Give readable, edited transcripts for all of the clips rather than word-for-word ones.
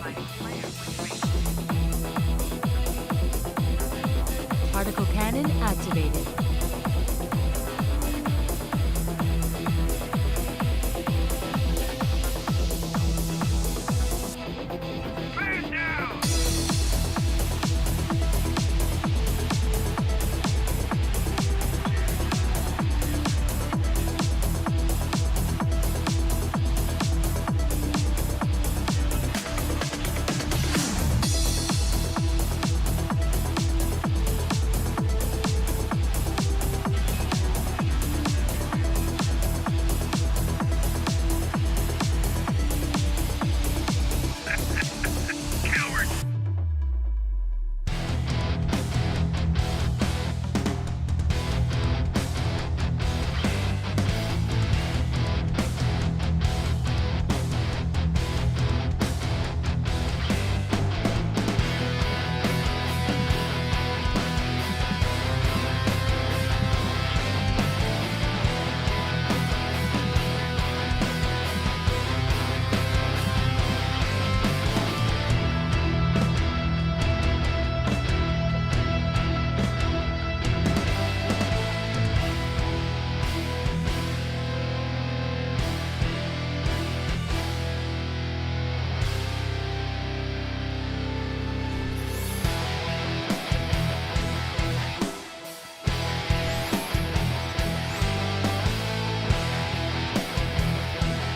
Particle cannon activated.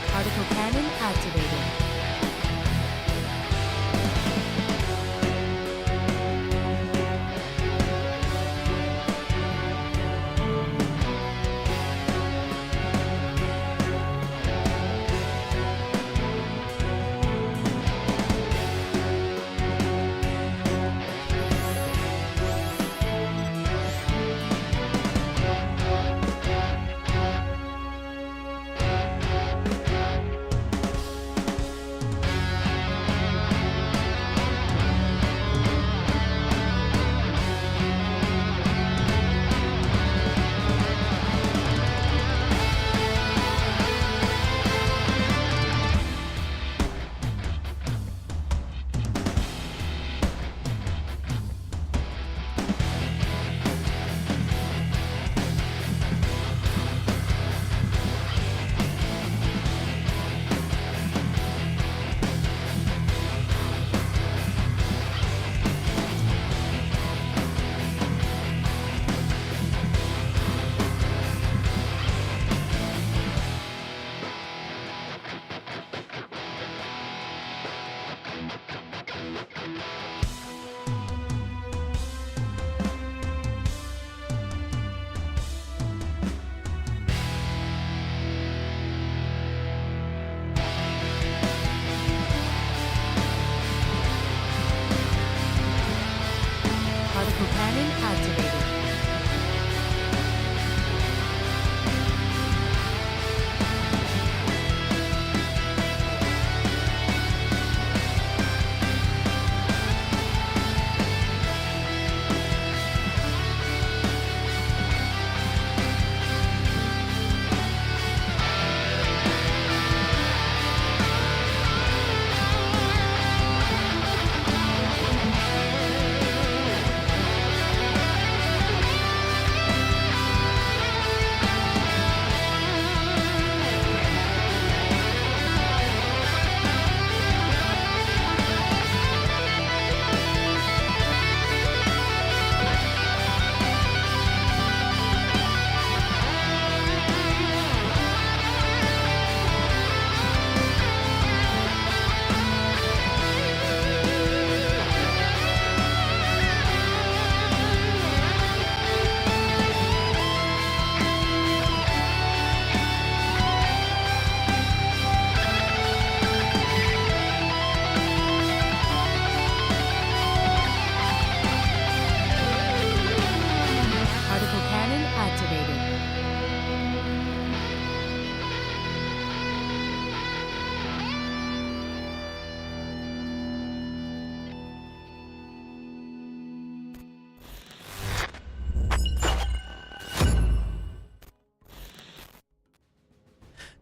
Particle cannon activated. Particle cannon activated.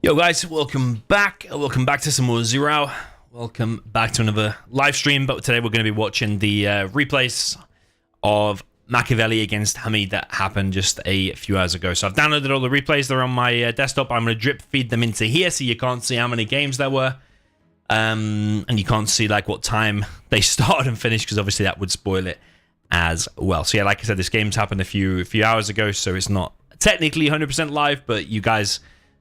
Yo guys, welcome back to some more Zero Hour. Welcome back to another live stream, but today we're going to be watching the replays of Makaveli against HuMMi that happened just a few hours ago. So I've downloaded all the replays. They're on my desktop. I'm going to drip feed them into here so you can't see how many games there were. And you can't see like what time they started and finished, because obviously that would spoil it as well. So yeah, like I said, this game's happened a few hours ago, so it's not technically 100% live, but you guys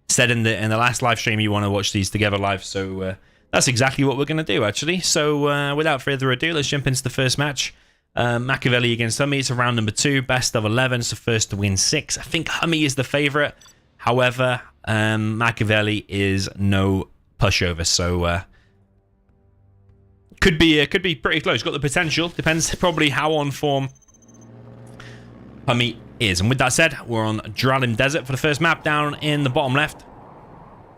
said in the last live stream you want to watch these together live, so that's exactly what we're going to do, actually. So without further ado, let's jump into the first match. Makaveli against HuMMi. It's a round number 2, best of 11. It's the first to win 6. I think HuMMi is the favorite. However, Makaveli is no pushover, so could be pretty close. Got the potential. Depends probably how on form HuMMi is. And with that said, we're on Dralim Desert for the first map, down in the bottom left.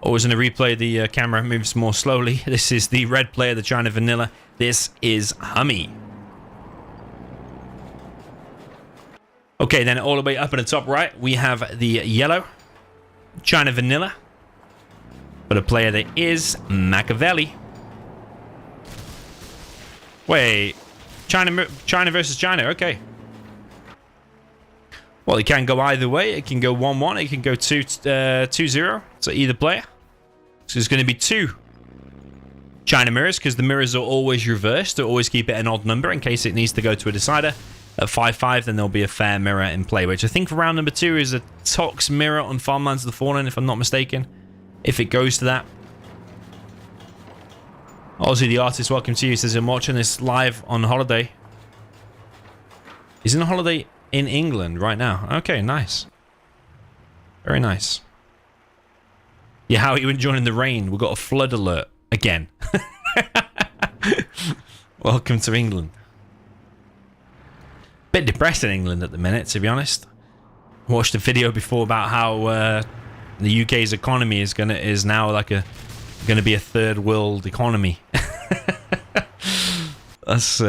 Always in a replay, the camera moves more slowly. This is the red player, the China Vanilla. This is HuMMi. Okay, then all the way up in the top right, we have the yellow China Vanilla. But a player that is Makaveli. Wait, China versus China, okay. Well, it can go either way. It can go 1-1. It can go 2-0 to either player. So there's going to be 2 China mirrors, because the mirrors are always reversed. To always keep it an odd number in case it needs to go to a decider. At 5-5, then there'll be a fair mirror in play, which I think for round number 2 is a Tox mirror on Farmlands of the Fallen, if I'm not mistaken. If it goes to that. Obviously, the artist, welcome to you. Says I'm watching this live on holiday. He's on holiday in England right now. Okay, nice. Very nice. Yeah, how are you enjoying the rain? We've got a flood alert again. Welcome to England. Bit depressed in England at the minute, to be honest. Watched a video before about how the UK's economy is now like gonna be a third world economy. That's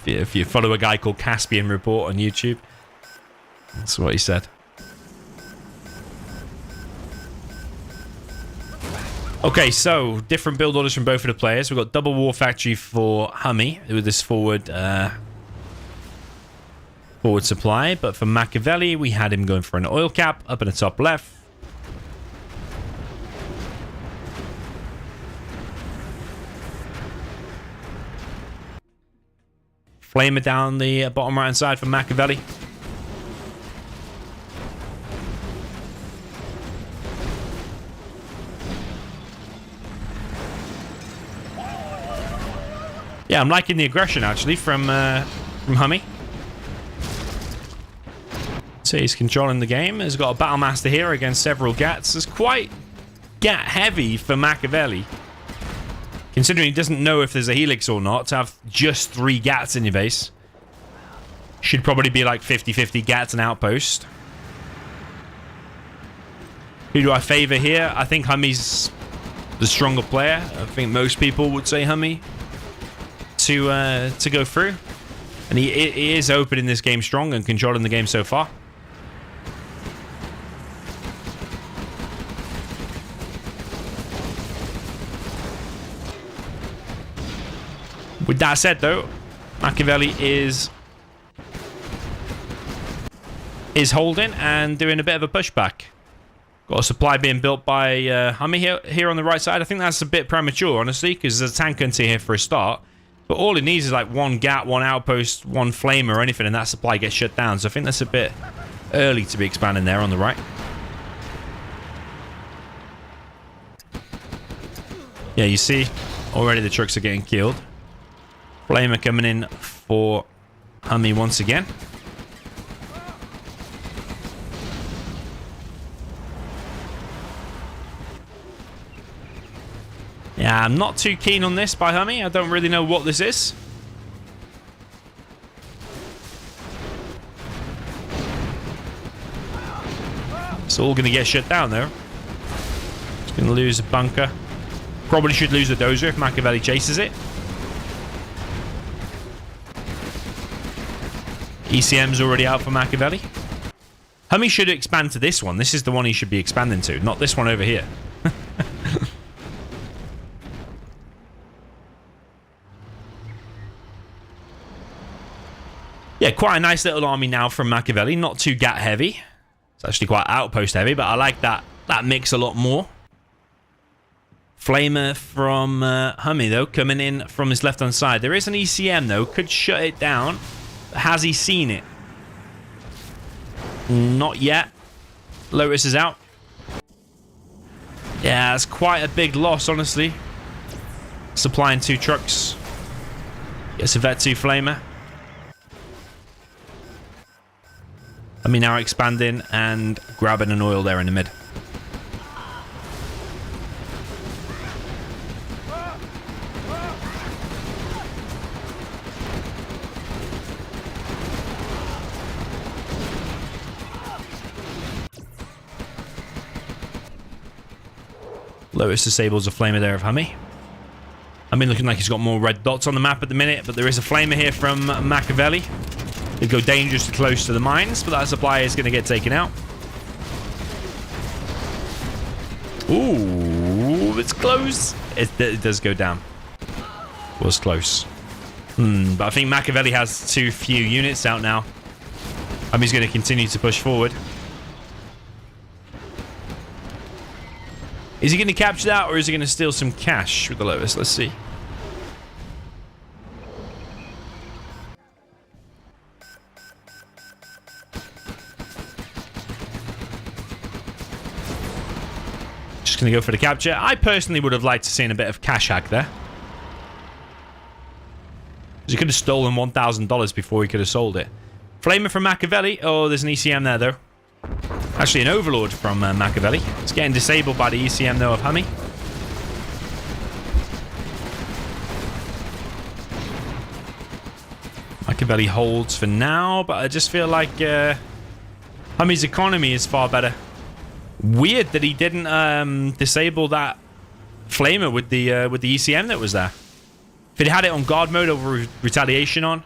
if you follow a guy called Caspian Report on YouTube, that's what he said. Okay, so different build orders from both of the players. We've got double war factory for HuMMi with this forward supply, but for Makaveli, we had him going for an oil cap up in the top left. Flamer down the bottom right hand side for Makaveli. Yeah, I'm liking the aggression actually from HuMMi. So he's controlling the game. He's got a Battle Master here against several Gats. It's quite Gat heavy for Makaveli, considering he doesn't know if there's a Helix or not. To have just 3 Gats in your base should probably be like 50-50 Gats and Outpost. Who do I favor here? I think HuMMi's the stronger player. I think most people would say HuMMi to go through, and he is opening this game strong and controlling the game so far. With that said, though, Makaveli is holding and doing a bit of a pushback. Got a supply being built by HuMMi here on the right side. I think that's a bit premature, honestly, because there's a tank hunter here for a start. But all it needs is like 1 Gat, 1 Outpost, 1 Flamer or anything, and that supply gets shut down. So I think that's a bit early to be expanding there on the right. Yeah, you see, already the trucks are getting killed. Flamer coming in for HuMMi once again. Yeah, I'm not too keen on this by HuMMi. I don't really know what this is. It's all going to get shut down, though. It's going to lose a bunker. Probably should lose the dozer if Makaveli chases it. ECM's already out for Makaveli. HuMMi should expand to this one. This is the one he should be expanding to, not this one over here. Yeah, quite a nice little army now from Makaveli. Not too gat heavy. It's actually quite outpost heavy, but I like that mix a lot more. Flamer from HuMMi, though, coming in from his left-hand side. There is an ECM, though. Could shut it down. Has he seen it? Not yet. Lotus is out. Yeah, it's quite a big loss, honestly. Supplying 2 trucks. Gets a Vet 2 Flamer. I mean, now expanding and grabbing an oil there in the mid. Lotus disables a flamer there of HuMMi. I mean, looking like he's got more red dots on the map at the minute, but there is a flamer here from Makaveli. They go dangerously close to the mines, but that supply is going to get taken out. Ooh, it's close. It does go down. Was close. But I think Makaveli has too few units out now. He's going to continue to push forward. Is he going to capture that, or is he going to steal some cash with the Lotus? Let's see. Just going to go for the capture. I personally would have liked to seen a bit of cash hack there. He could have stolen $1,000 before he could have sold it. Flamer from Makaveli. Oh, there's an ECM there, though. Actually, an Overlord from Makaveli. It's getting disabled by the ECM, though, of HuMMi. Makaveli holds for now, but I just feel like HuMMi's economy is far better. Weird that he didn't disable that Flamer with the ECM that was there. If it had it on guard mode over retaliation on,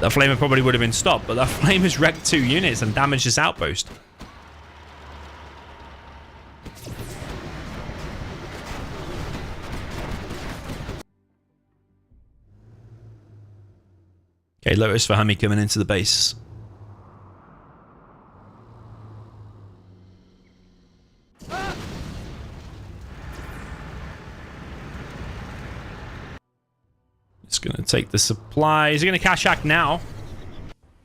that Flamer probably would have been stopped, but that Flamer's wrecked 2 units and damaged his outpost. Okay, Lotus for HuMMi coming into the base. It's going to take the supply. Is he going to cash hack now?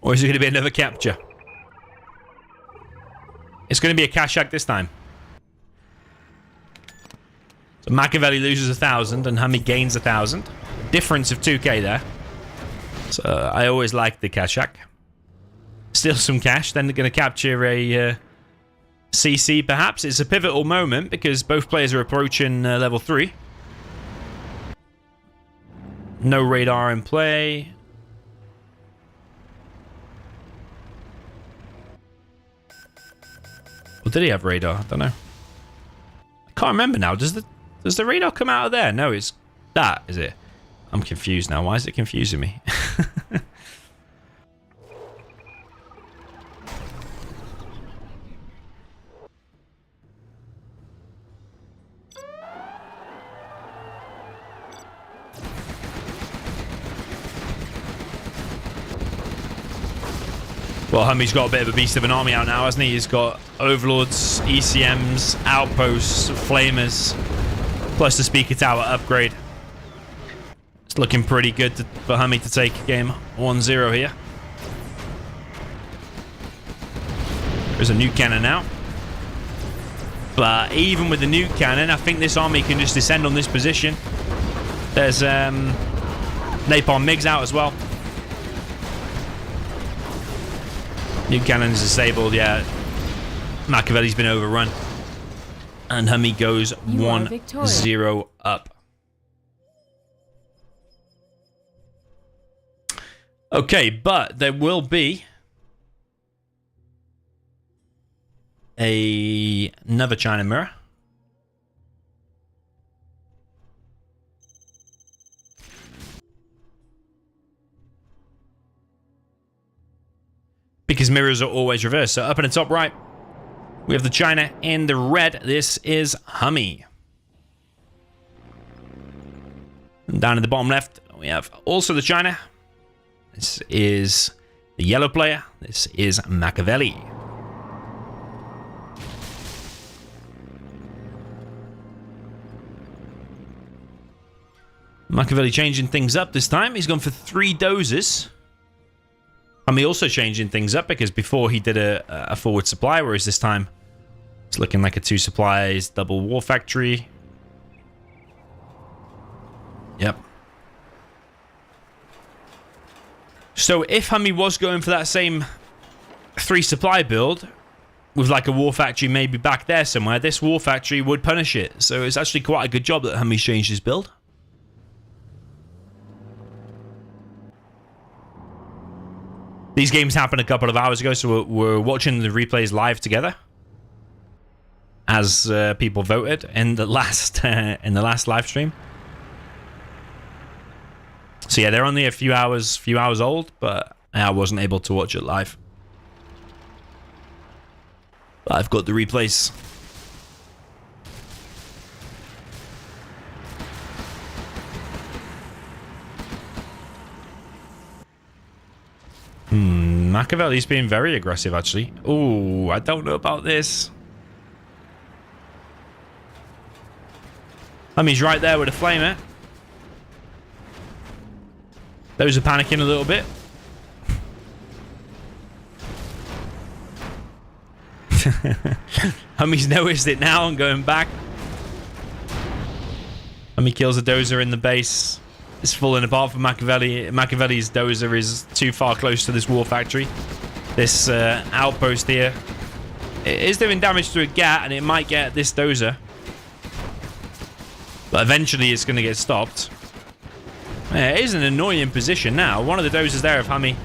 Or is it going to be another capture? It's going to be a cash hack this time. So Makaveli loses 1,000 and HuMMi gains 1,000. Difference of 2k there. So I always like the cash hack. Steal some cash, then they're going to capture a CC perhaps. It's a pivotal moment because both players are approaching level 3. No radar in play. Or did he have radar? I don't know. I can't remember now. Does the radar come out of there? No, it's that, is it? I'm confused now. Why is it confusing me? Well, HuMMi's got a bit of a beast of an army out now, hasn't he? He's got Overlords, ECMs, Outposts, Flamers, plus the Speaker Tower upgrade. It's looking pretty good for HuMMi to take game 1-0 here. There's a nuke cannon now. But even with the nuke cannon, I think this army can just descend on this position. There's Napalm MiGs out as well. Nuke cannon's disabled, yeah. Makaveli's been overrun. And HuMMi goes 1-0 up. Okay, but there will be another China mirror. Because mirrors are always reversed. So up in the top right, we have the China in the red. This is HuMMi. And down in the bottom left, we have also the China. This is the yellow player. This is Makaveli. Makaveli changing things up this time. He's gone for 3 dozers. HuMMi also changing things up because before he did a forward supply, whereas this time it's looking like a 2 supplies, double war factory. Yep. So if HuMMi was going for that same 3 supply build with like a war factory maybe back there somewhere, this war factory would punish it. So it's actually quite a good job that HuMMi's changed his build. These games happened a couple of hours ago, so we're watching the replays live together as people voted in the last live stream. So yeah, they're only a few hours old, but I wasn't able to watch it live. But I've got the replays. Makaveli's being very aggressive, actually. Oh, I don't know about this. HuMMi's right there with a flamer. Those are panicking a little bit. HuMMi's noticed it now and going back. HuMMi kills a dozer in the base. It's falling apart for Makaveli. Makaveli's dozer is too far close to this war factory. This outpost here. It is doing damage to a GAT, and it might get this dozer. But eventually it's going to get stopped. Yeah, it is an annoying position now. One of the dozers there of HuMMi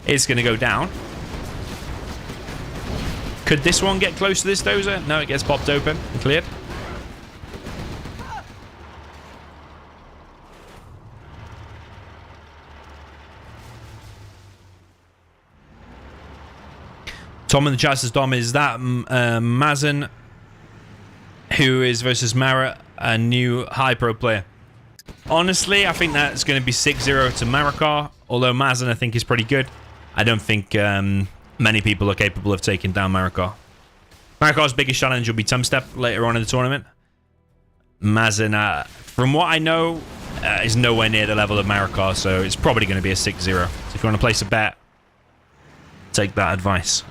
is going to go down. Could this one get close to this dozer? No, it gets popped open and cleared. Tom in the chat says, Dom, is that Mazen who is versus Mara, a new high pro player? Honestly, I think that's going to be 6-0 to Marakar, although Mazen I think is pretty good. I don't think many people are capable of taking down Marakar. Marakar's biggest challenge will be Tumstep later on in the tournament. Mazen, from what I know, is nowhere near the level of Marakar, so it's probably going to be a 6-0. So if you want to place a bet, take that advice.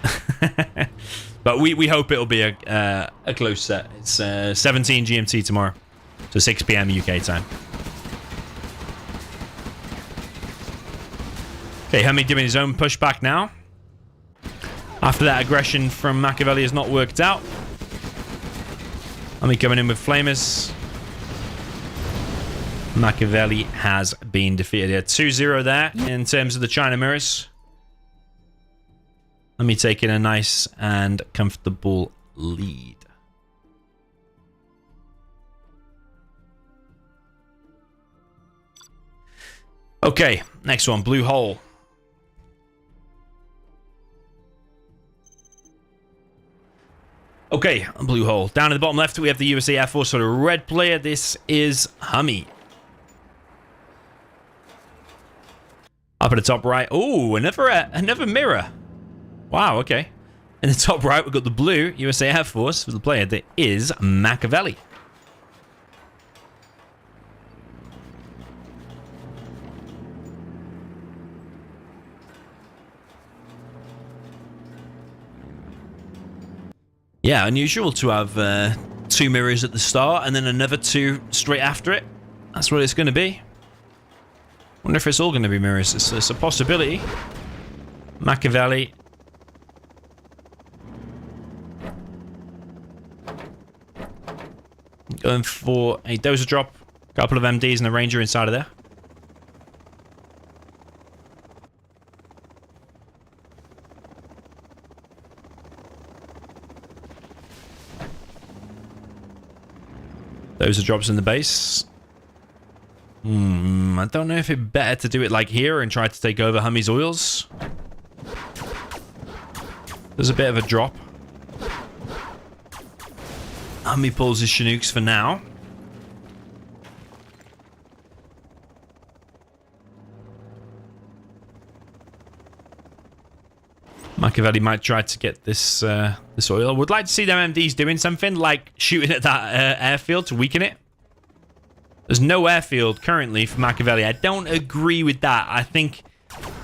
But we hope it'll be a close set. It's 17 GMT tomorrow, so 6 PM UK time. Okay, HuMMi doing his own pushback now. After that aggression from Makaveli has not worked out. HuMMi coming in with flamers. Makaveli has been defeated here. 2-0 there in terms of the China mirrors. HuMMi taking a nice and comfortable lead. Okay, next one, Blue Hole. Okay, Blue Hole. Down at the bottom left, we have the USA Air Force for the red player. This is HuMMi. Up at the top right. Oh, another mirror. Wow, okay. In the top right, we've got the blue USA Air Force for the player that is Makaveli. Yeah, unusual to have 2 mirrors at the start and then another 2 straight after it. That's what it's going to be. Wonder if it's all going to be mirrors. It's a possibility. Makaveli. Going for a dozer drop. A couple of MDs and a ranger inside of there. Those are drops in the base. I don't know if it's better to do it like here and try to take over HuMMi's oils. There's a bit of a drop. HuMMi pulls his Chinooks for now. Makaveli might try to get this this oil. Would like to see them MDs doing something like shooting at that airfield to weaken it. There's no airfield currently for Makaveli. I don't agree with that. I think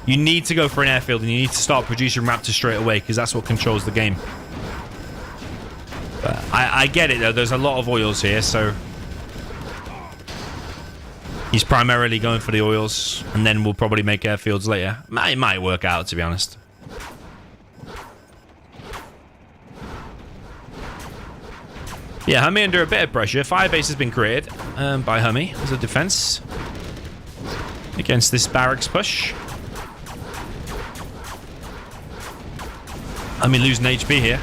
you need to go for an airfield and you need to start producing Raptors straight away because that's what controls the game. But I get it though. There's a lot of oils here, so he's primarily going for the oils, and then we'll probably make airfields later. It might work out, to be honest. Yeah, HuMMi under a bit of pressure. Firebase has been created by HuMMi as a defense against this barracks push. HuMMi losing HP here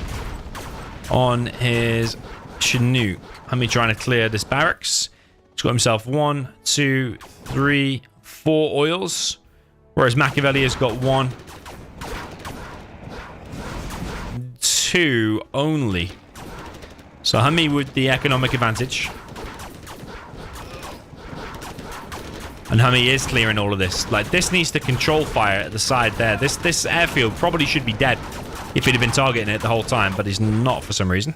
on his Chinook. HuMMi trying to clear this barracks. He's got himself 1, 2, 3, 4 oils, whereas Makaveli has got 1, 2 only. So HuMMi with the economic advantage. And HuMMi is clearing all of this. Like, this needs to control fire at the side there. This airfield probably should be dead if he'd have been targeting it the whole time, but he's not for some reason.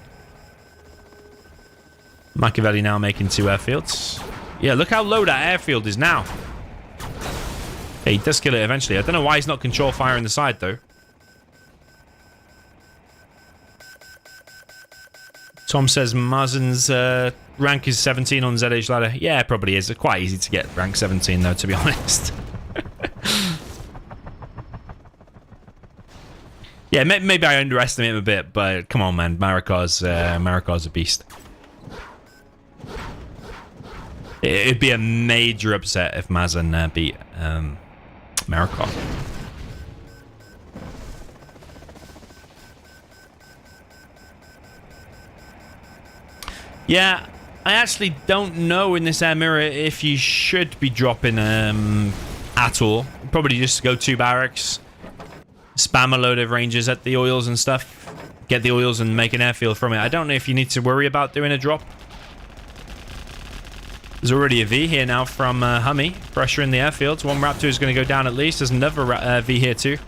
Makaveli now making 2 airfields. Yeah, look how low that airfield is now. Okay, he does kill it eventually. I don't know why he's not control fire in the side, though. Tom says Mazen's rank is 17 on ZH ladder. Yeah, it probably is. It's quite easy to get rank 17, though, to be honest. Yeah, maybe I underestimate him a bit, but come on, man. Marikar's a beast. It'd be a major upset if Mazen beat Marikar. Yeah, I actually don't know in this air mirror if you should be dropping at all. Probably just go 2 barracks, spam a load of rangers at the oils and stuff, get the oils and make an airfield from it. I don't know if you need to worry about doing a drop. There's already a V here now from HuMMi, pressuring the airfields. 1 Raptor is going to go down at least. There's another V here too.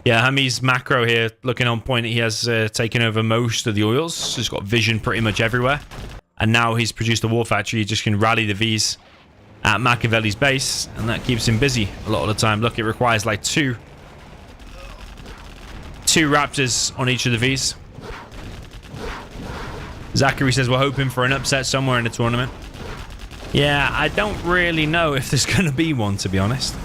Yeah, HuMMi's macro here, looking on point, he has taken over most of the oils. He's got vision pretty much everywhere. And now he's produced a war factory. He just can rally the Vs at Makaveli's base, and that keeps him busy a lot of the time. Look, it requires like two Raptors on each of the Vs. Zachary says we're hoping for an upset somewhere in the tournament. Yeah, I don't really know if there's going to be one, to be honest.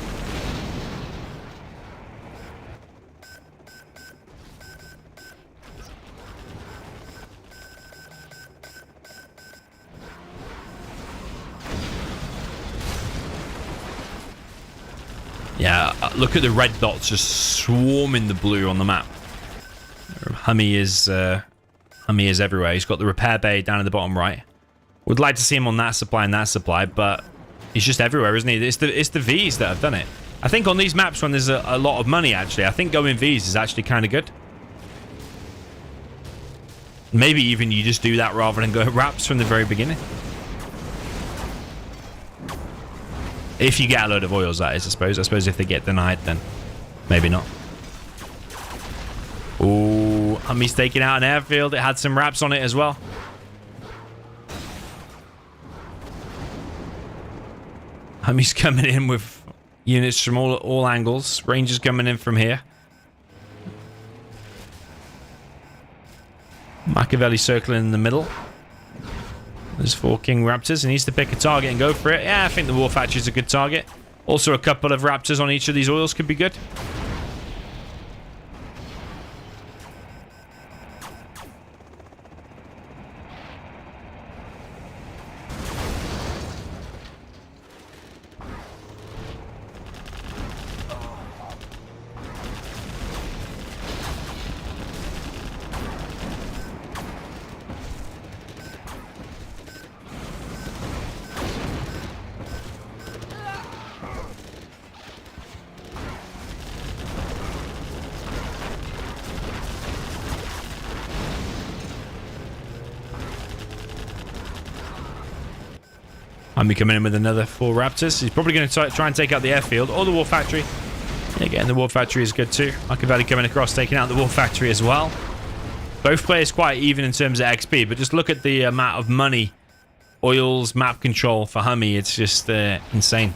Yeah, look at the red dots just swarming the blue on the map. HuMMi is everywhere. He's got the repair bay down at the bottom right. Would like to see him on that supply and that supply, but he's just everywhere, isn't he? It's the Vs that have done it. I think on these maps when there's a lot of money, actually, I think going Vs is actually kind of good. Maybe even you just do that rather than go Raps from the very beginning. If you get a load of oils, that is, I suppose. I suppose if they get denied, then maybe not. Ooh, HuMMi's taking out an airfield. It had some Raps on it as well. HuMMi's coming in with units from all angles. Rangers coming in from here. Makaveli circling in the middle. There's 4 King Raptors. He needs to pick a target and go for it. Yeah, I think the War Factory is a good target. Also, a couple of Raptors on each of these oils could be good. HuMMi coming in with another 4 Raptors. He's probably going to try and take out the airfield or the war factory. Yeah, getting the war factory is good too. Makaveli coming across, taking out the war factory as well. Both players quite even in terms of XP, but just look at the amount of money, oils, map control for HuMMi. It's just insane.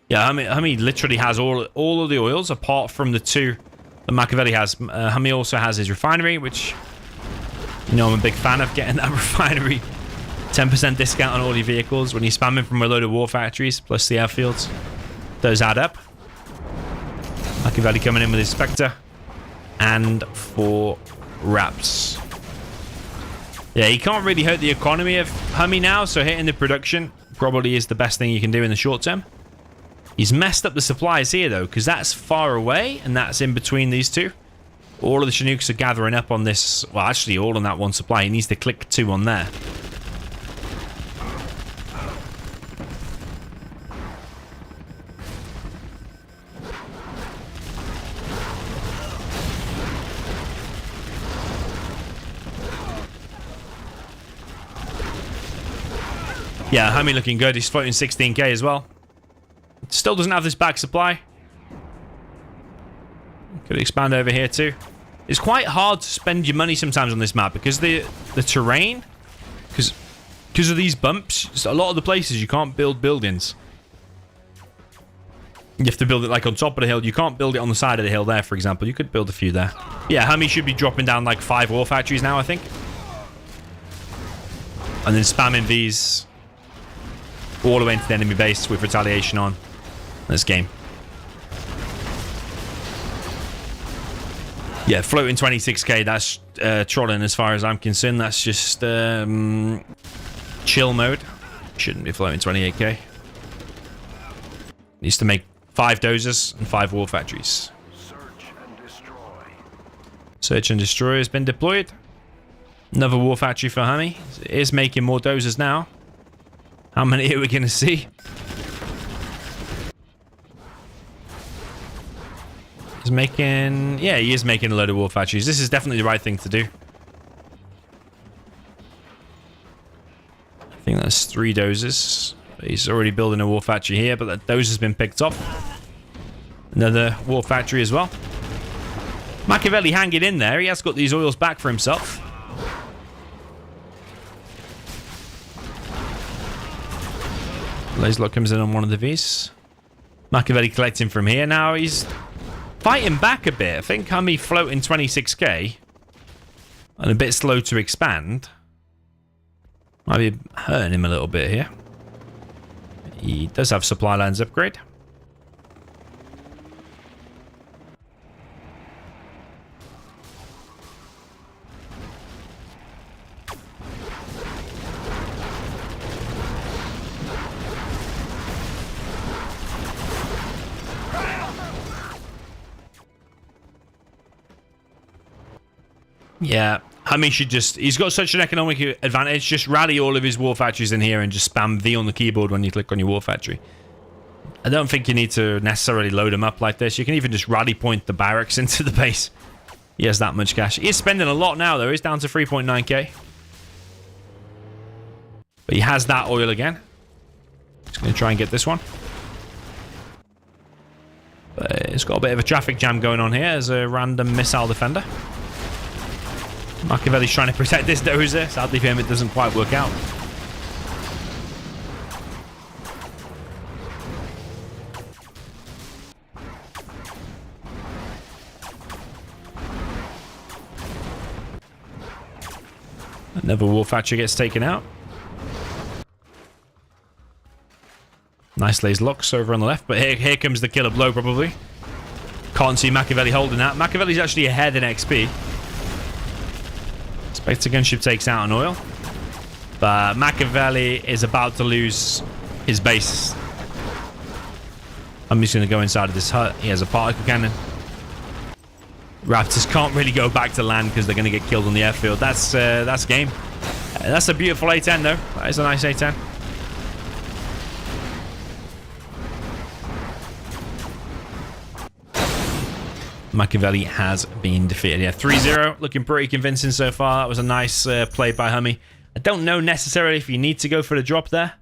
Yeah, HuMMi literally has all of the oils apart from the 2 that Makaveli has. HuMMi also has his refinery, which, you know, I'm a big fan of getting that refinery. 10% discount on all your vehicles when you're spamming from a load of war factories plus the airfields. Those add up. Makaveli coming in with his Spectre and 4 Raps. Yeah, he can't really hurt the economy of HuMMi now, so hitting the production probably is the best thing you can do in the short term. He's messed up the supplies here, though, because that's far away, and that's in between these 2. All of the Chinooks are gathering up on this. Well, actually, all on that one supply. He needs to click 2 on there. Yeah, HuMMi looking good. He's floating 16k as well. Still doesn't have this back supply. Could expand over here too. It's quite hard to spend your money sometimes on this map because the terrain, because of these bumps, a lot of the places you can't build buildings. You have to build it like on top of the hill. You can't build it on the side of the hill there, for example. You could build a few there. Yeah, HuMMi should be dropping down like 5 war factories now, I think. And then spamming these all the way into the enemy base with retaliation on. This game. Yeah, floating 26k, that's trolling as far as I'm concerned. That's just chill mode. Shouldn't be floating 28k. Needs to make 5 dozers and 5 war factories. Search and destroy has been deployed. Another war factory for HuMMi. It is making more dozers now. How many are we going to see? He's making... Yeah, he is making a load of war factories. This is definitely the right thing to do. I think that's 3 dozers. He's already building a war factory here, but that dozer's been picked off. Another war factory as well. Makaveli hanging in there. He has got these oils back for himself. Laserlock comes in on one of the Vs. Makaveli collecting from here now. He's fighting back a bit. I think HuMMi floating 26k and a bit slow to expand. Might be hurting him a little bit here. He does have supply lines upgrade. Yeah, HuMMi should just... He's got such an economic advantage. Just rally all of his war factories in here and just spam V on the keyboard when you click on your war factory. I don't think you need to necessarily load them up like this. You can even just rally point the barracks into the base. He has that much cash. He is spending a lot now, though. He's down to 3.9k. But he has that oil again. He's going to try and get this one. But it's got a bit of a traffic jam going on here as a random missile defender. Makaveli's trying to protect this dozer. Sadly for him, it doesn't quite work out. Another war factory gets taken out. Nice laser locks over on the left, but here comes the killer blow probably. Can't see Makaveli holding that. Makaveli's actually ahead in XP. Spectre gunship takes out an oil. But Makaveli is about to lose his base. I'm just going to go inside of this hut. He has a particle cannon. Raptors can't really go back to land because they're going to get killed on the airfield. That's game. That's a beautiful A10 though. That is a nice A10. Makaveli has been defeated. Yeah, 3-0. Looking pretty convincing so far. That was a nice play by HuMMi. I don't know necessarily if you need to go for the drop there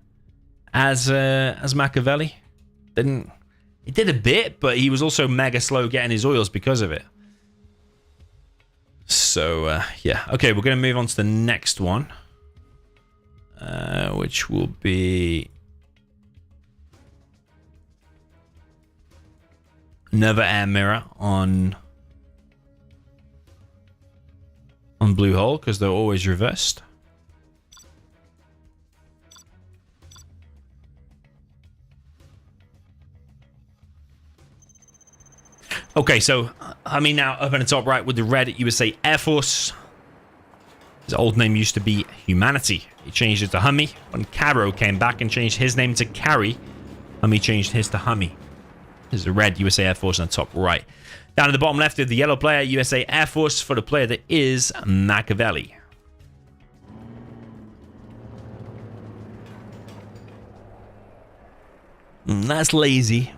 as Makaveli. He did a bit, but he was also mega slow getting his oils because of it. So, yeah. Okay, we're going to move on to the next one. Which will be another air mirror on blue hole, because they're always reversed. Okay, so HuMMi now up in the top right with the red USA Air Force. His old name used to be Humanity. He changed it to HuMMi. When Caro came back and changed his name to Carry, HuMMi changed his to HuMMi. There's the red USA Air Force on the top right. Down at the bottom left is the yellow player, USA Air Force, for the player that is Makaveli. That's lazy,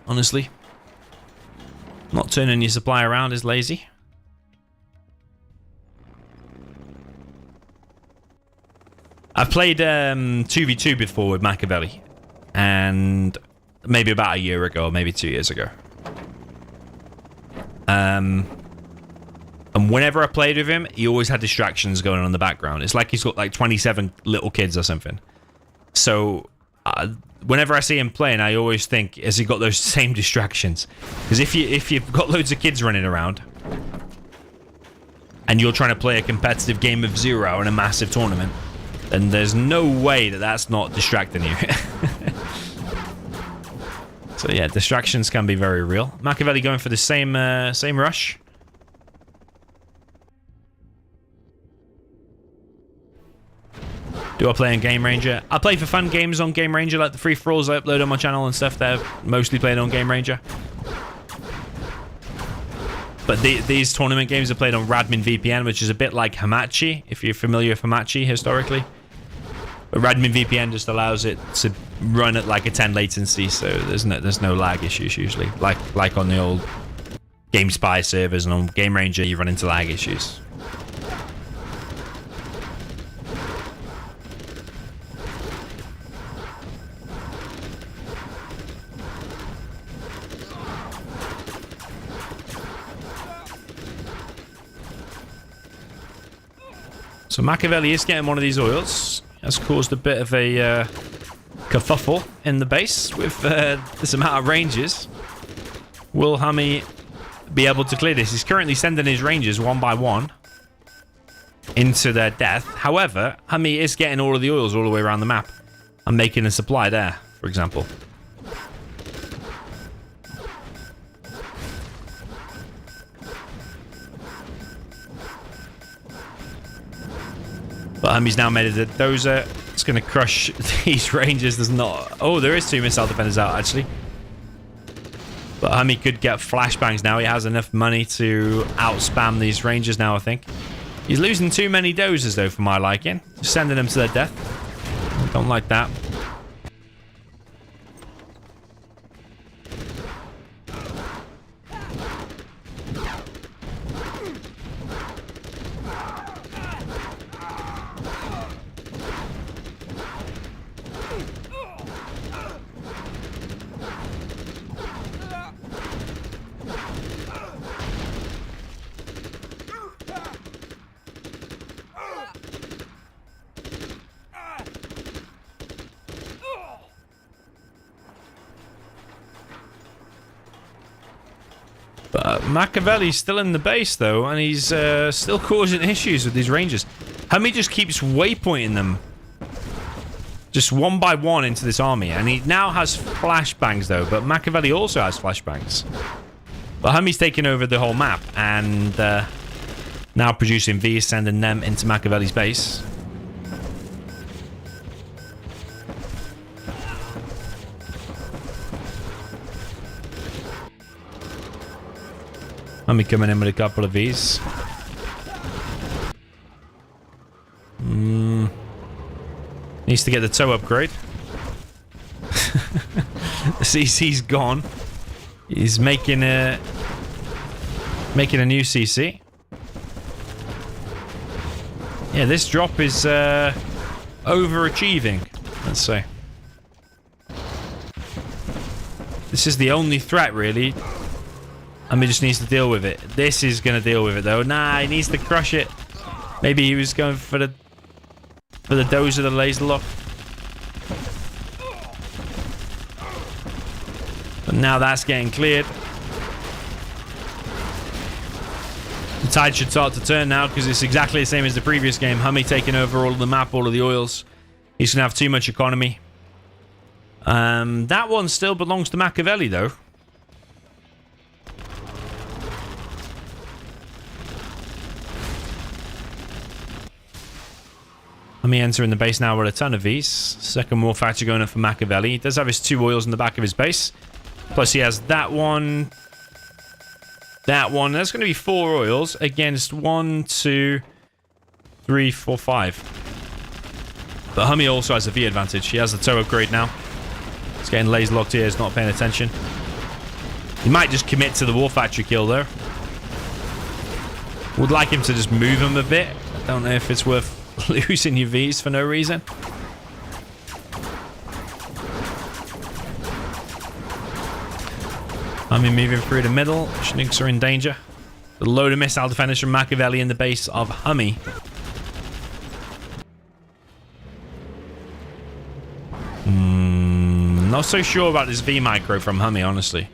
honestly. Not turning your supply around is lazy. I've played 2v2 before with Makaveli, and maybe about a year ago, maybe 2 years ago. And whenever I played with him, he always had distractions going on in the background. It's like he's got like 27 little kids or something. So whenever I see him playing, I always think, has he got those same distractions? Because if you've got loads of kids running around and you're trying to play a competitive game of Zero Hour in a massive tournament, then there's no way that that's not distracting you. So yeah, distractions can be very real. Makaveli going for the same rush. Do I play on Game Ranger? I play for fun games on Game Ranger, like the free-for-alls I upload on my channel and stuff. They're mostly played on Game Ranger. But these tournament games are played on Radmin VPN, which is a bit like HuMMi, if you're familiar with HuMMi historically. But Radmin VPN just allows it to run at like a 10 latency, so there's no lag issues usually. Like on the old GameSpy servers, and on Game Ranger you run into lag issues. So Makaveli is getting one of these oils. Has caused a bit of a kerfuffle in the base with this amount of ranges. Will HuMMi be able to clear this? He's currently sending his rangers one by one into their death. However, HuMMi is getting all of the oils all the way around the map and making a supply there, for example. But HuMMi's now made a dozer. It's going to crush these rangers. There's not... Oh, there is 2 missile defenders out, actually. But HuMMi could get flashbangs now. He has enough money to outspam these rangers now, I think. He's losing too many dozers, though, for my liking. Just sending them to their death. Don't like that. But Makaveli's still in the base, though, and he's still causing issues with these rangers. HuMMi just keeps waypointing them just one by one into this army, and he now has flashbangs, though, but Makaveli also has flashbangs. But HuMMi's taking over the whole map, and now producing V's, sending them into Makaveli's base. HuMMi coming in with a couple of these. Needs to get the tow upgrade. The CC's gone. He's making Making a new CC. Yeah, this drop is overachieving, let's say. This is the only threat, really. HuMMi just needs to deal with it. This is going to deal with it, though. Nah, he needs to crush it. Maybe he was going for the doze of the laser lock. But now that's getting cleared. The tide should start to turn now because it's exactly the same as the previous game. HuMMi taking over all of the map, all of the oils. He's going to have too much economy. That one still belongs to Makaveli, though. HuMMi entering the base now with a ton of these. Second war factory going up for Makaveli. He does have his 2 oils in the back of his base. Plus he has that one. That one. That's going to be 4 oils against 1, 2, 3, 4, 5. But HuMMi also has a V advantage. He has the tow upgrade now. He's getting laser locked here. He's not paying attention. He might just commit to the war factory kill though. Would like him to just move him a bit. I don't know if it's worth losing your Vs for no reason. HuMMi moving through the middle. Chinooks are in danger. The load of missile defenders from Makaveli in the base of HuMMi. Not so sure about this V micro from HuMMi, honestly.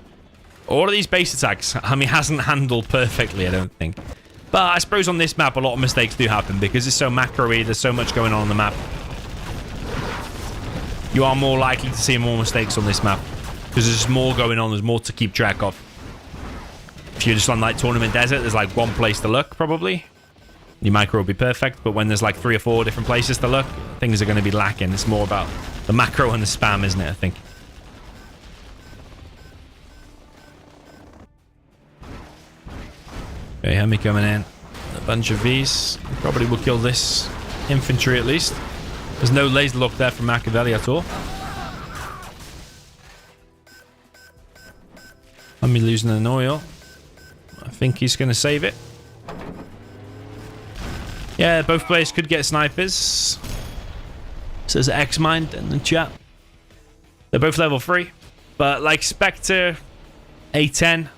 All of these base attacks, HuMMi hasn't handled perfectly, I don't think. But I suppose on this map, a lot of mistakes do happen because it's so macro-y. There's so much going on the map. You are more likely to see more mistakes on this map because there's just more going on. There's more to keep track of. If you're just on like Tournament Desert, there's like one place to look, probably. Your micro will be perfect, but when there's like 3 or 4 different places to look, things are going to be lacking. It's more about the macro and the spam, isn't it, I think? Okay, HuMMi coming in. A bunch of Vs. Probably will kill this infantry at least. There's no laser lock there from Makaveli at all. HuMMi losing an oil. I think he's going to save it. Yeah, both players could get snipers. Says X-Mind in the chat. They're both level 3. But like Spectre, A10.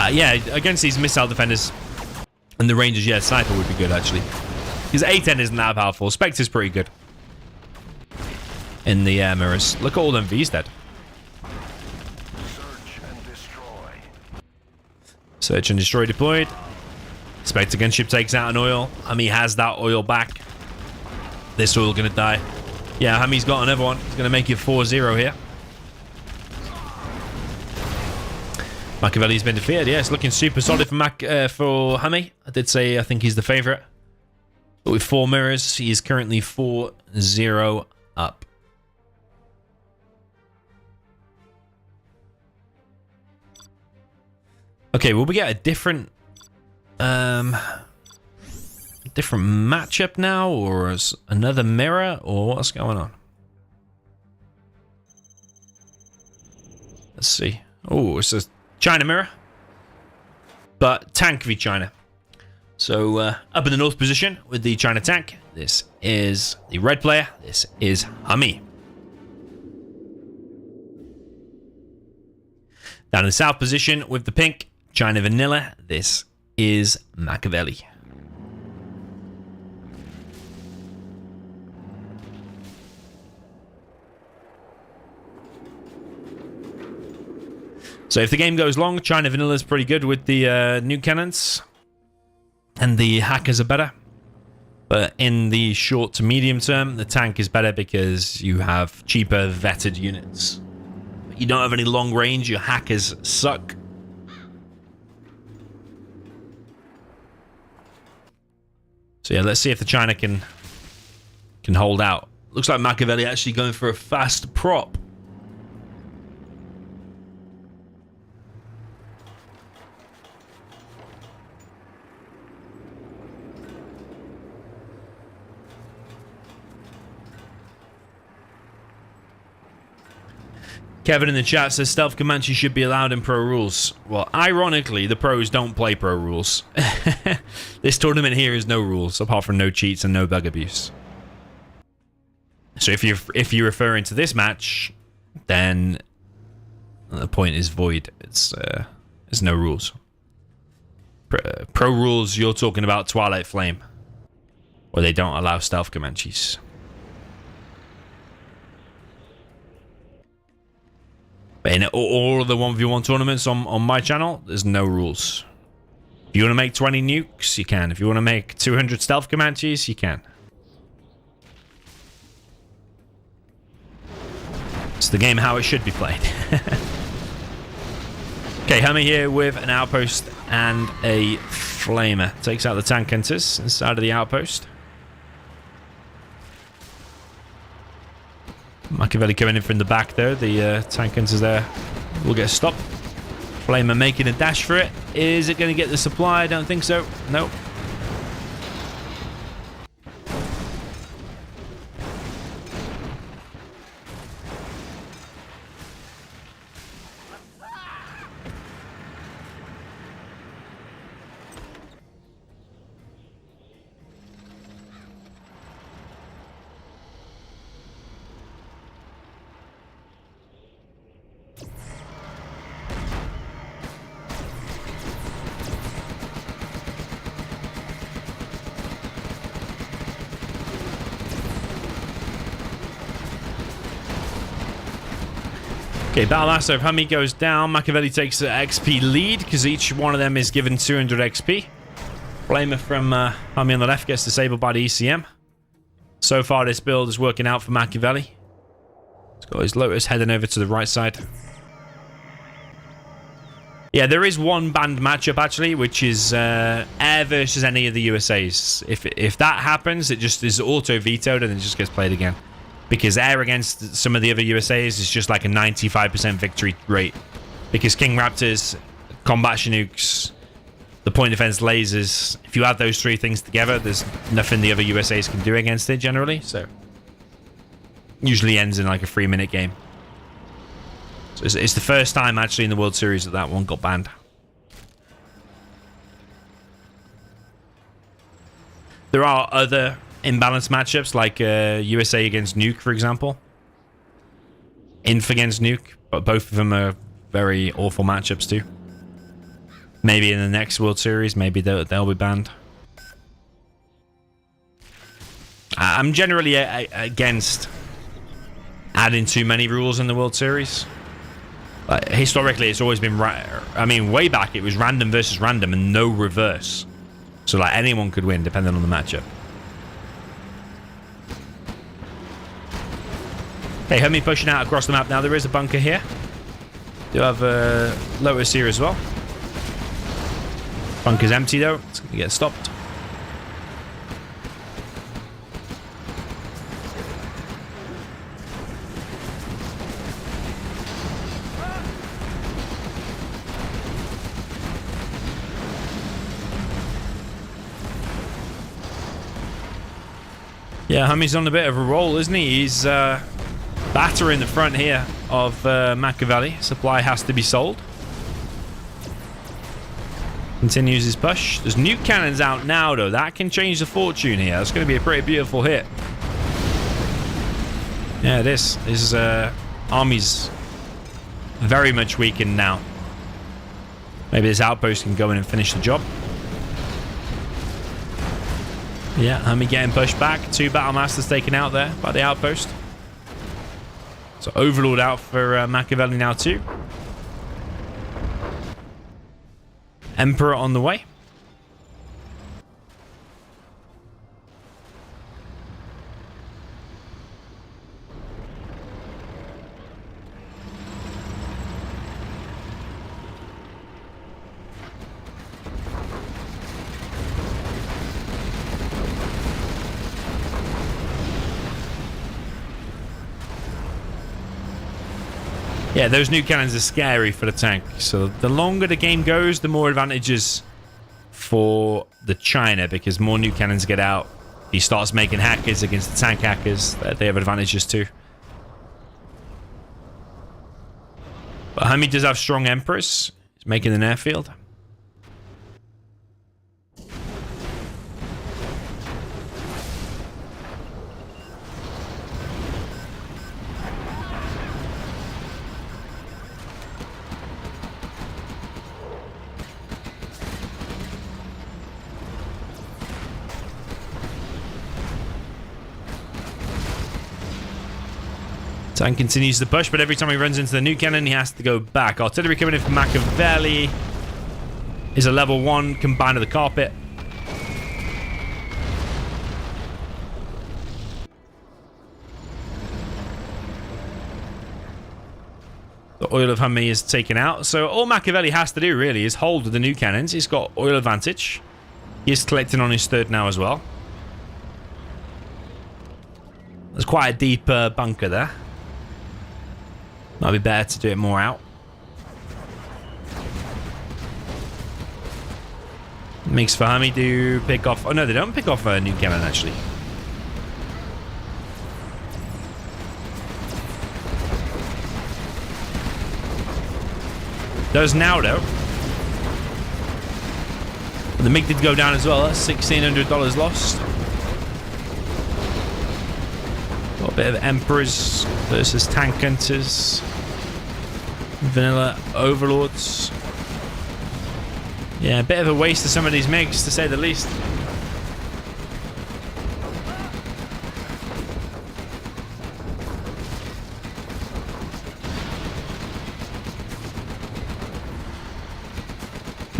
Yeah, against these missile defenders and the Rangers, yeah, sniper would be good actually. Because A10 isn't that powerful. Spectre's pretty good. In the air mirrors. Look at all them V's dead. Search and destroy deployed. Spectre gunship takes out an oil. HuMMi has that oil back. This oil gonna die. Yeah, HuMMi's got another one. He's gonna make it 4-0 here. Makaveli's been defeated. Yeah, it's looking super solid for HuMMi. I did say I think he's the favorite. But with 4 mirrors, he is currently 4-0 up. Okay, will we get a different matchup now, or another mirror, or what's going on? Let's see. Oh, it's a China mirror, but tank v China. So up in the north position with the China tank, this is the red player. This is HuMMi. Down in the south position with the pink China vanilla, this is Makaveli. So if the game goes long, China vanilla is pretty good with the new cannons, and the hackers are better. But in the short to medium term, the tank is better because you have cheaper vetted units. You don't have any long range, your hackers suck. So yeah, let's see if the China can hold out. Looks like Makaveli actually going for a fast prop. Kevin in the chat says Stealth Comanche should be allowed in pro rules. Well, ironically, the pros don't play pro rules. This tournament here is no rules, apart from no cheats and no bug abuse. So if you're referring to this match, then the point is void. There's no rules. Pro rules, you're talking about Twilight Flame, where they don't allow Stealth Comanches. But in all of the 1v1 tournaments on my channel, there's no rules. If you want to make 20 nukes, you can. If you want to make 200 Stealth Comanches, you can. It's the game how it should be played. Okay, HuMMi here with an outpost and a flamer. Takes out the tank hunters inside of the outpost. Makaveli coming in from the back though. The tank hunters there will get stopped. Flamer making a dash for it. Is it going to get the supply? I don't think so. Nope. Okay, Battle Master of HuMMi goes down. Makaveli takes the XP lead because each one of them is given 200 XP. Flamer from HuMMi on the left gets disabled by the ECM. So far, this build is working out for Makaveli. He's got his Lotus heading over to the right side. Yeah, there is one banned matchup actually, which is Air versus any of the USAs. If that happens, it just is auto vetoed and it just gets played again. Because Air against some of the other USAs is just like a 95% victory rate. Because King Raptors, Combat Chinooks, the point defense lasers, if you add those three things together, there's nothing the other USAs can do against it generally. So usually ends in like a 3-minute game. So it's the first time actually in the World Series that one got banned. There are other imbalanced matchups like USA against Nuke, for example. Inf against Nuke, but both of them are very awful matchups too. Maybe in the next World Series, maybe they'll be banned. I'm generally against adding too many rules in the World Series. Historically, it's always been... I mean, way back, it was random versus random and no reverse. So, like, anyone could win depending on the matchup. Okay, HuMMi pushing out across the map now. There is a bunker here. Do have Lotus here as well. Bunker's empty, though. It's going to get stopped. Yeah, HuMMi's on a bit of a roll, isn't he? He's battering the front here of Makaveli. Supply has to be sold. Continues his push. There's nuke cannons out now, though. That can change the fortune here. That's going to be a pretty beautiful hit. Yeah, it is. His army's very much weakened now. Maybe this outpost can go in and finish the job. Yeah, HuMMi getting pushed back. 2 Battle Masters taken out there by the outpost. So Overlord out for Makaveli now too. Emperor on the way. Yeah, those nuke cannons are scary for the tank. So the longer the game goes, the more advantages for the China, because more nuke cannons get out. He starts making hackers against the tank hackers. They have advantages too. But HuMMi does have strong Emperors. He's making an airfield. Tank continues to push, but every time he runs into the new cannon, he has to go back. Artillery coming in from Makaveli is a level 1 combined with the carpet. The oil of HuMMi is taken out. So all Makaveli has to do really is hold with the new cannons. He's got oil advantage. He is collecting on his third now as well. There's quite a deep bunker there. Might be better to do it more out. Makes for HuMMi to pick off... Oh no, they don't pick off a new cannon actually. Does now though. The MiG did go down as well. That's $1,600 lost. Got a bit of Emperors versus Tank Hunters. Vanilla Overlords. Yeah, a bit of a waste of some of these MiGs, to say the least.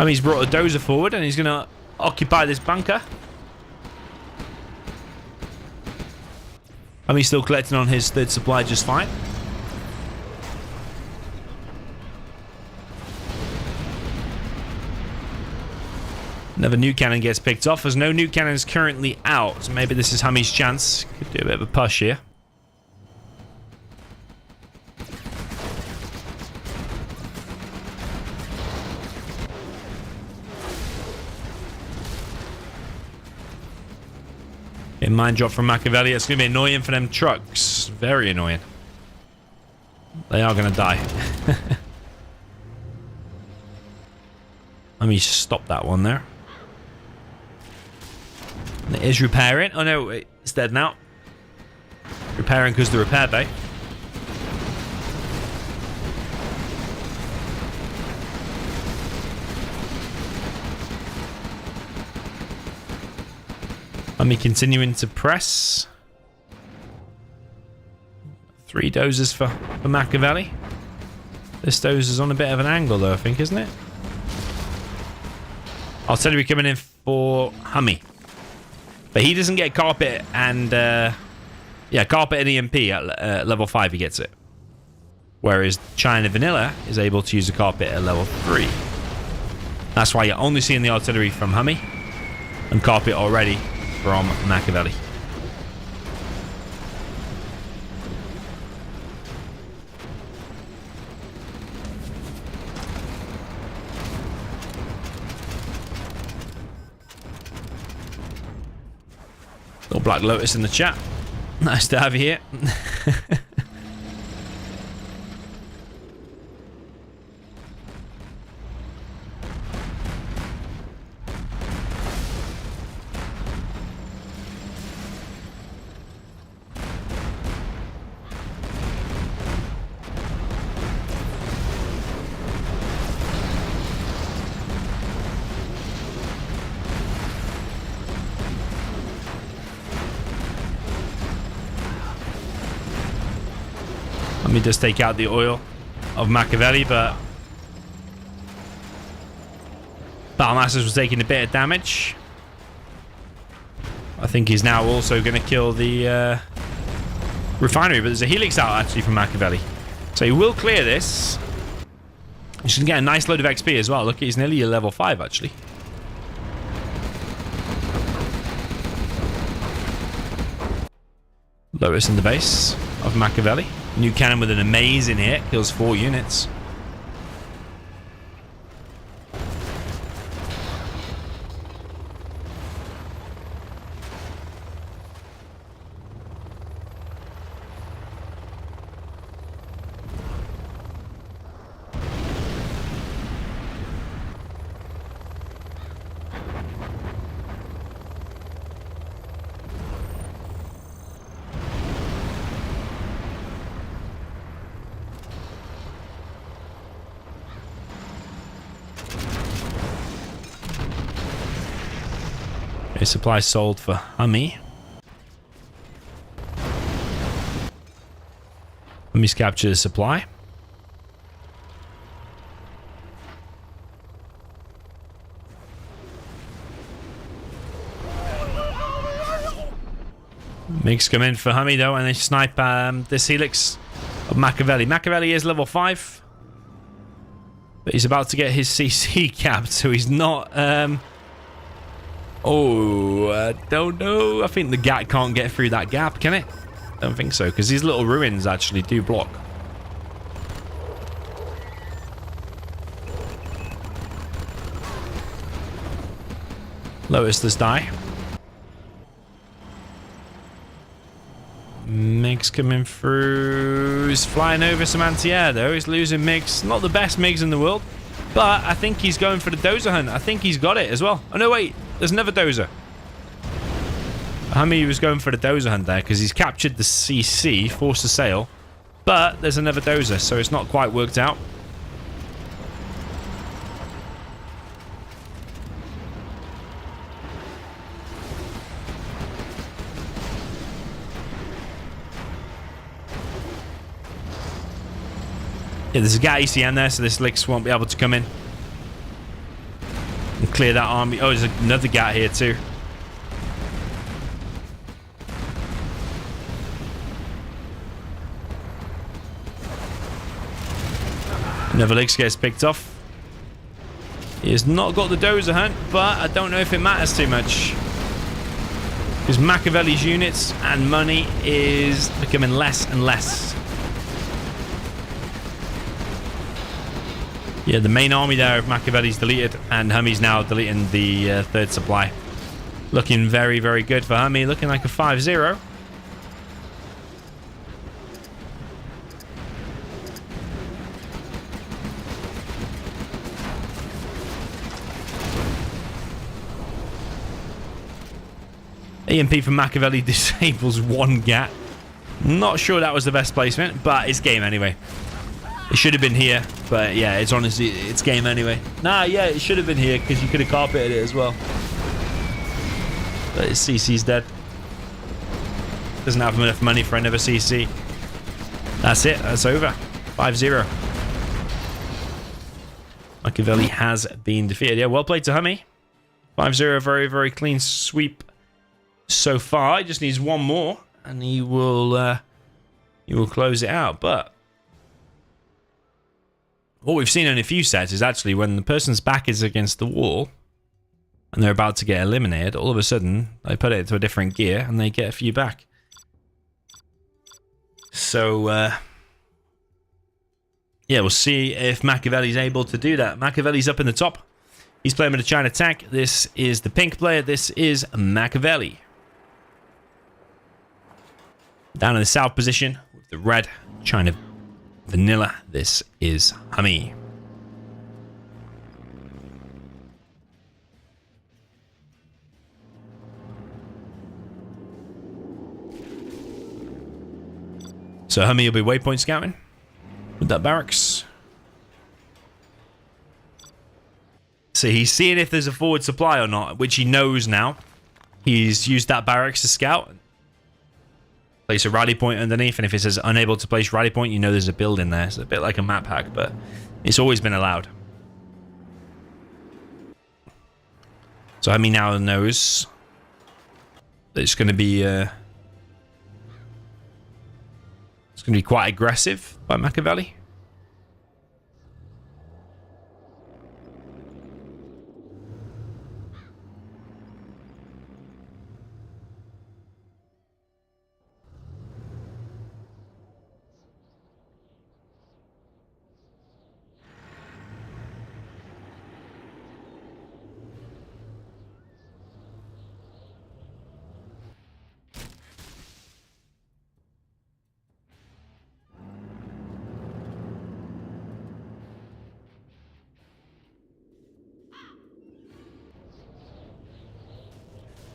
I mean, he's brought a dozer forward and he's going to occupy this bunker. I mean, he's still collecting on his third supply just fine. Another new cannon gets picked off. There's no new cannons currently out. So maybe this is HuMMi's chance. Could do a bit of a push here. A mine drop from Makaveli. It's going to be annoying for them trucks. Very annoying. They are going to die. Let me stop that one there. It is repairing. Oh no, it's dead now. Repairing because the repair bay. HuMMi continuing to press. 3 dozers for Makaveli. This dozer's on a bit of an angle though, I think, isn't it? Artillery coming in for HuMMi. But he doesn't get carpet and... yeah, carpet and EMP at level 5 he gets it. Whereas China Vanilla is able to use a carpet at level 3. That's why you're only seeing the artillery from HuMMi. And carpet already from Makaveli. Little Black Lotus in the chat. Nice to have you here. Let me just take out the oil of Makaveli, but Battlemasters was taking a bit of damage. I think he's now also going to kill the refinery, but there's a Helix out actually from Makaveli. So he will clear this. He should get a nice load of XP as well. Look, he's nearly a level 5 actually. Lotus in the base of Makaveli. New cannon with an amazing hit. Kills 4 units. supply sold for HuMMi. HuMMi's captured a supply. MiGs come in for HuMMi though, and they snipe this Helix of Makaveli. Makaveli is level 5, but he's about to get his CC capped, so he's not... Oh, I don't know. I think the Gat can't get through that gap, can it? Don't think so, because these little ruins actually do block. Lotus does die. MiGs coming through. He's flying over some anti-air though. He's losing MiGs. Not the best MiGs in the world, but I think he's going for the dozer hunt. I think he's got it as well. Oh no, wait. There's another dozer. HuMMi was going for the dozer hunt there because he's captured the CC, forced to sail, but there's another dozer, so it's not quite worked out. Yeah, there's a Gat ECN there, so this Lix won't be able to come in and clear that army. Oh, there's another Gat here too. Another Lix gets picked off. He has not got the dozer hunt, but I don't know if it matters too much, because Makaveli's units and money is becoming less and less. Yeah, the main army there of Makaveli's deleted, and HuMMi's now deleting the third supply. Looking very, very good for HuMMi, looking like a 5-0. EMP from Makaveli disables one Gat. Not sure that was the best placement, but it's game anyway. It should have been here, but yeah, it's honestly, it's game anyway. Nah, yeah, it should have been here because you could have carpeted it as well. But his CC's dead. Doesn't have enough money for another CC. That's it, that's over. 5-0. Makaveli has been defeated. Yeah, well played to HuMMi. 5-0, very, very clean sweep so far. He just needs one more, and he will close it out. But what we've seen in a few sets is actually when the person's back is against the wall and they're about to get eliminated, all of a sudden they put it into a different gear and they get a few back. So yeah, we'll see if Makaveli's able to do that. Makaveli's up in the top. He's playing with a China tank. This is the pink player. This is Makaveli. Down in the south position with the red China vanilla. This is HuMMi. So HuMMi will be waypoint scouting with that barracks. So he's seeing if there's a forward supply or not, which he knows now. He's used that barracks to scout. Place a rally point underneath, and if it says unable to place rally point, you know there's a build in there. It's a bit like a map hack, but it's always been allowed. So HuMMi now knows that it's going to be quite aggressive by Makaveli.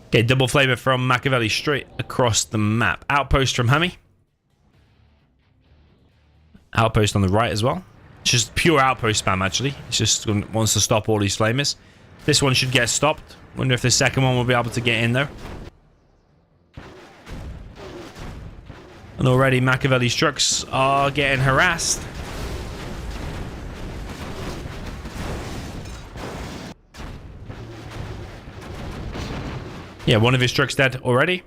Okay, double flavor from Makaveli straight across the map. Outpost from HuMMi. Outpost on the right as well. It's just pure outpost spam, actually. It's just wants to stop all these flamers. This one should get stopped. Wonder if the second one will be able to get in there. And already Makaveli's trucks are getting harassed. Yeah, one of his trucks dead already.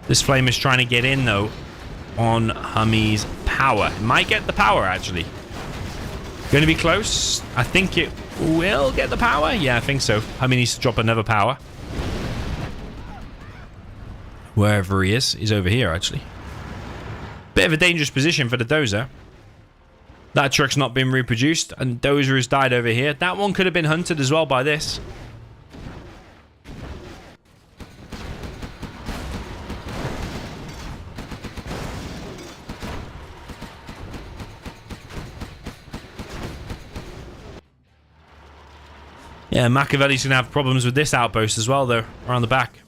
This flame is trying to get in, though, on HuMMi's power. It might get the power, actually. Going to be close. I think it will get the power. Yeah, I think so. HuMMi needs to drop another power. Wherever he is. He's over here, actually. Bit of a dangerous position for the dozer. That truck's not been reproduced, and dozer has died over here. That one could have been hunted as well by this. Yeah, Makaveli's going to have problems with this outpost as well, though, around the back.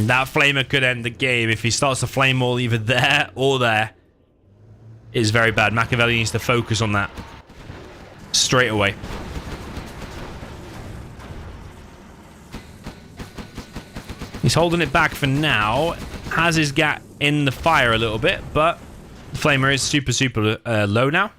That flamer could end the game if he starts to flame wall either there or there. It is very bad. Makaveli needs to focus on that straight away. He's holding it back for now. Has his gat in the fire a little bit, but the flamer is super low now.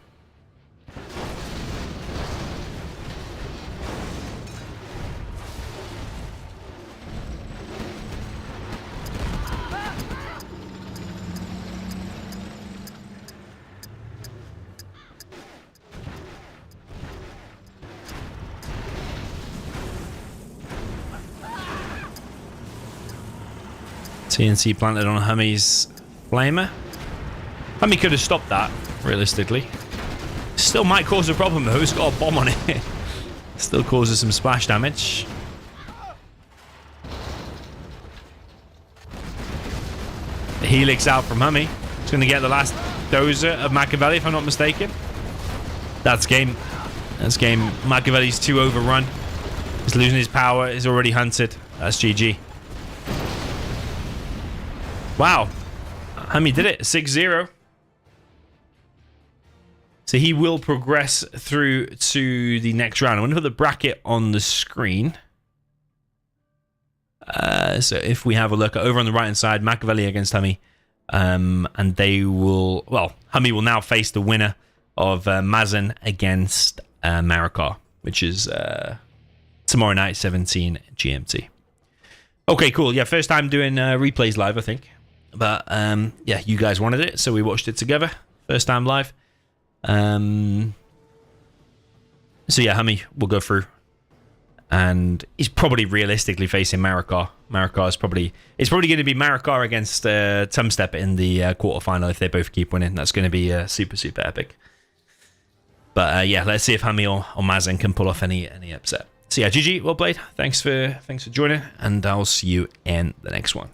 C&C planted on HuMMi's flamer. HuMMi could have stopped that, realistically. Still might cause a problem, though. It's got a bomb on it. Still causes some splash damage. The helix out from HuMMi. It's going to get the last dozer of Makaveli, if I'm not mistaken. That's game. That's game. Makaveli's too overrun. He's losing his power. He's already hunted. That's GG. Wow. HuMMi did it. 6-0. So he will progress through to the next round. I want to put the bracket on the screen. So if we have a look over on the right hand side, Makaveli against HuMMi. And they will... Well, HuMMi will now face the winner of Mazen against Marikar, which is tomorrow night, 17 GMT. Okay, cool. Yeah, first time doing replays live, I think. But yeah, you guys wanted it, so we watched it together. First time live. So yeah, HuMMi will go through, and he's probably realistically facing Marikar. Marikar is probably going to be Marikar against Tumstep in the quarterfinal if they both keep winning. That's going to be super epic. But yeah, let's see if HuMMi or Mazen can pull off any upset. So yeah, GG, well played. Thanks for joining, and I'll see you in the next one.